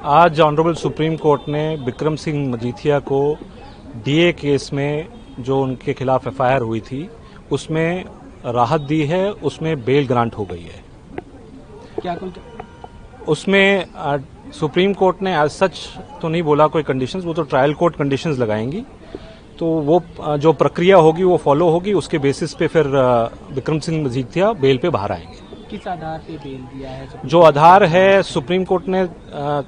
आज honourable Supreme court ने बिक्रम सिंह मजीठिया को डीए केस में जो उनके खिलाफ एफआईआर हुई थी उसमें राहत दी है, उसमें बेल ग्रांट हो गई है। क्या उसमें सुप्रीम कोर्ट ने एज सच तो नहीं बोला कोई कंडीशंस, वो तो ट्रायल कोर्ट कंडीशंस लगाएंगी, तो वो जो प्रक्रिया होगी वो फॉलो होगी, उसके बेसिस पे फिर बिक्रम सिंह मजीठिया बेल पे बाहर आएंगे। किस आधार पे बेल दिया है? जो आधार है, सुप्रीम कोर्ट ने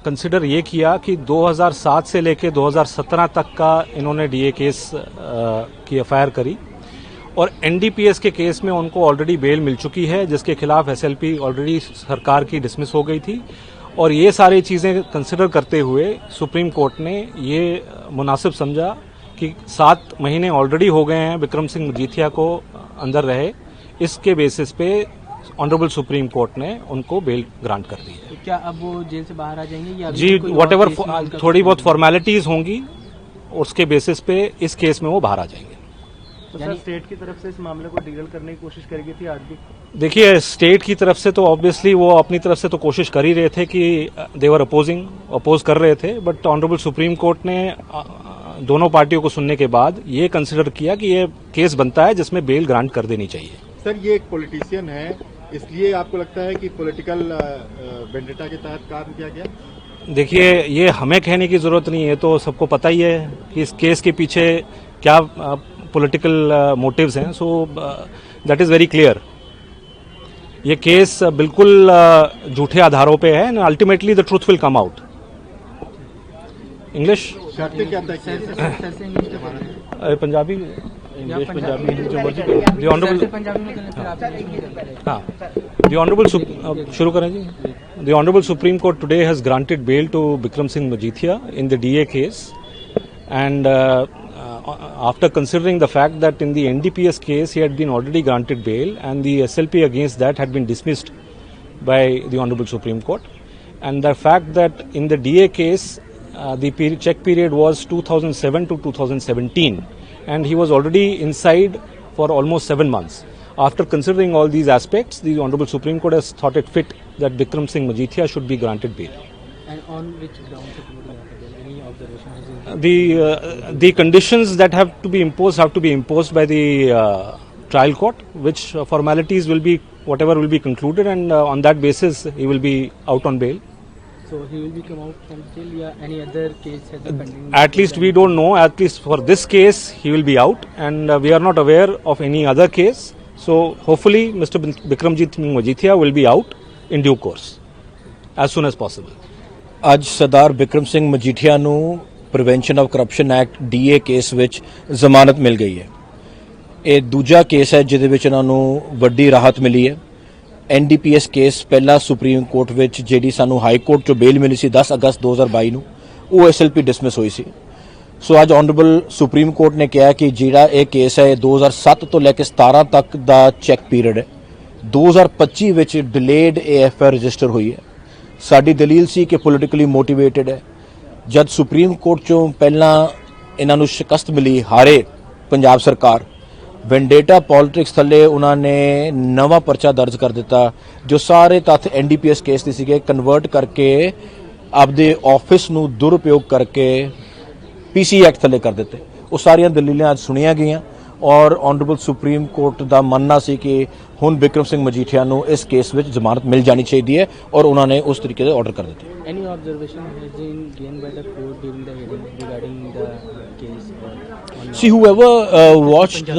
कंसिडर ये किया कि 2007 से लेकर 2017 तक का इन्होंने डीए केस की एफआईआर करी और एनडीपीएस के केस में उनको ऑलरेडी बेल मिल चुकी है, जिसके खिलाफ एसएलपी ऑलरेडी सरकार की डिसमिस हो गई थी। और ये सारी चीजें कंसिडर करते हुए सुप्रीम कोर्ट ने ये मुनासिब समझा कि 7 महीने ऑलरेडी हो गए हैं बिक्रम सिंह मजीठिया को अंदर रहे, इसके बेसिस पे ऑनरेबल सुप्रीम कोर्ट ने उनको बेल ग्रांट कर दी है। तो क्या अब वो जेल से बाहर आ जाएंगे या जी, व्हाटएवर थोड़ी बहुत फॉर्मेलिटीज होंगी उसके बेसिस पे इस केस में वो बाहर आ जाएंगे। तो सर स्टेट की तरफ से इस मामले को डील करने की कोशिश करेगी थी आज भी? देखिए, स्टेट की तरफ से तो ऑब्वियसली वो अपनी तरफ से तो कोशिश कर ही रहे थे कि देवर अपोज कर रहे थे, बट ऑनरेबल सुप्रीम कोर्ट ने दोनों पार्टियों को सुनने के बाद ये कंसिडर किया कि ये केस बनता है जिसमें बेल ग्रांट कर देनी चाहिए। सर, ये एक पॉलिटिशियन है, इसलिए आपको लगता है कि पॉलिटिकल वेंडेटा के तहत काम किया गया? देखिए, ये हमें कहने की जरूरत नहीं है, तो सबको पता ही है कि इस केस के पीछे क्या पॉलिटिकल मोटिव्स हैं। So that is very clear. ये केस बिल्कुल झूठे आधारों पे है and ultimately the truth will come out. English Punjabi, English Punjabi जो मर्जी। द ऑनरेबल शुरू करें जी। The honourable Supreme Court today has granted bail to Bikram Singh Majithia in the DA case, and after considering the fact that in the NDPS case he had been already granted bail and the SLP against that had been dismissed by the Honorable Supreme Court, and the fact that in the DA case the check period was 2007 to 2017 and he was already inside for almost 7 months. After considering all these aspects, the Honorable Supreme Court has thought it fit that Bikram Singh Mजीthia should be granted bail. And on which grounds it would be granted? Any observations? The conditions that have to be imposed by the trial court, which formalities will be whatever will be concluded, and on that basis he will be out on bail. So he will be come out from jail, or any other case has been pending? At least we don't know. At least for this case he will be out, and we are not aware of any other case. So hopefully Mr. Bikramjit Singh Mजीठिया will be out in due course as soon as possible. ਅੱਜ ਸਰਦਾਰ ਬਿਕਰਮ ਸਿੰਘ ਮਜੀਠੀਆ ਨੂੰ prevention of corruption act DA case ਵਿੱਚ ਜ਼ਮਾਨਤ ਮਿਲ ਗਈ ਹੈ। ਇਹ ਦੂਜਾ case ਹੈ ਜਿਹਦੇ ਵਿੱਚ ਇਹਨਾਂ ਨੂੰ ਵੱਡੀ ਰਾਹਤ ਮਿਲੀ ਹੈ। ਐਨਡੀਪੀਐਸ ਕੇਸ ਪਹਿਲਾਂ ਸੁਪਰੀਮ ਕੋਰਟ ਵਿੱਚ ਜਿਹੜੀ ਸਾਨੂੰ ਹਾਈ ਕੋਰਟ ਚੋਂ ਬੇਲ ਮਿਲੀ ਸੀ 10 ਅਗਸਤ 2022 ਨੂੰ, ਉਹ ਐਸਐਲਪੀ ਡਿਸਮਿਸ ਹੋਈ ਸੀ। ਸੋ ਅੱਜ ਆਨਰੇਬਲ ਸੁਪਰੀਮ ਕੋਰਟ ਨੇ ਕਿਹਾ ਕਿ ਜਿਹੜਾ ਇਹ ਕੇਸ ਹੈ 2007 ਤੋਂ ਲੈ ਕੇ 17 ਤੱਕ ਦਾ ਚੈੱਕ ਪੀਰੀਅਡ ਹੈ, 2025 ਵਿੱਚ ਡਿਲੇਡ ਐਫਆਈਆਰ ਰਜਿਸਟਰ ਹੋਈ ਹੈ। ਸਾਡੀ ਦਲੀਲ ਸੀ ਕਿ ਪੋਲੀਟੀਕਲੀ ਮੋਟੀਵੇਟਡ ਹੈ। ਜਦ ਸੁਪਰੀਮ ਕੋਰਟ ਚੋਂ ਪਹਿਲਾਂ ਇਹਨਾਂ ਨੂੰ ਸ਼ਿਕਸਤ ਮਿਲੀ, ਹਾਰੇ ਪੰਜਾਬ ਸਰਕਾਰ, ਵੈਂਡੇਟਾ ਪੋਲਿਟਿਕਸ ਥੱਲੇ ਉਹਨਾਂ ਨੇ ਨਵਾਂ ਪਰਚਾ ਦਰਜ ਕਰ ਦਿੱਤਾ, ਜੋ ਸਾਰੇ ਤੱਥ ਐਨਡੀਪੀਐਸ ਕੇਸ ਦੇ ਸੀਗੇ ਕਨਵਰਟ ਕਰਕੇ ਆਪਦੇ ਆਫਿਸ ਨੂੰ ਦੁਰਉਪਯੋਗ ਕਰਕੇ ਪੀਸੀ ਐਕਟ ਥੱਲੇ ਕਰ ਦਿੱਤੇ। ਉਹ ਸਾਰੀਆਂ ਦਲੀਲਾਂ ਅੱਜ ਸੁਣੀਆਂ ਗਈਆਂ ਔਰ ਆਨਰੇਬਲ ਸੁਪਰੀਮ ਕੋਰਟ ਦਾ ਮੰਨਣਾ ਸੀ ਕਿ ਹੁਣ ਬਿਕਰਮ ਸਿੰਘ ਮਜੀਠੀਆ ਨੂੰ ਇਸ ਕੇਸ ਵਿੱਚ ਜ਼ਮਾਨਤ ਮਿਲ ਜਾਣੀ ਚਾਹੀਦੀ ਹੈ ਔਰ ਉਹਨਾਂ ਨੇ ਉਸ ਤਰੀਕੇ ਦੇ ਆਰਡਰ ਕਰ ਦਿੱਤੇ। Any observation has been given by the court during the hearing regarding the case? See, whoever watched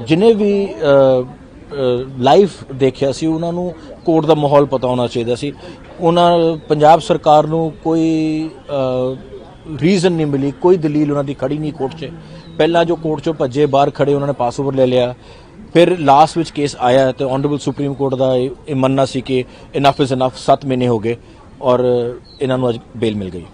ਜਿਹਨੇ ਵੀ ਲਾਈਵ ਦੇਖਿਆ ਸੀ ਉਹਨਾਂ ਨੂੰ ਕੋਰਟ ਦਾ ਮਾਹੌਲ ਪਤਾ ਹੋਣਾ ਚਾਹੀਦਾ ਸੀ। ਉਹਨਾਂ ਪੰਜਾਬ ਸਰਕਾਰ ਨੂੰ ਕੋਈ ਰੀਜ਼ਨ ਨਹੀਂ ਮਿਲੀ, ਕੋਈ ਦਲੀਲ ਉਹਨਾਂ ਦੀ ਖੜੀ ਨਹੀਂ ਕੋਰਟ 'ਚ। ਪਹਿਲਾਂ ਜੋ ਕੋਰਟ 'ਚੋਂ ਭੱਜੇ ਬਾਹਰ ਖੜੇ ਉਹਨਾਂ ਨੇ ਪਾਸ ਓਵਰ ਲੈ ਲਿਆ, ਫਿਰ ਲਾਸਟ ਵਿੱਚ ਕੇਸ ਆਇਆ ਤੇ ਆਨਰੇਬਲ ਸੁਪਰੀਮ ਕੋਰਟ ਦਾ ਇਹ ਮੰਨਣਾ ਸੀ ਕਿ ਇਨਫ ਇਜ਼ ਇਨਫ। 7 ਮਹੀਨੇ ਹੋ ਗਏ ਔਰ ਇਹਨਾਂ ਨੂੰ ਅੱਜ ਬੇਲ ਮਿਲ ਗਈ।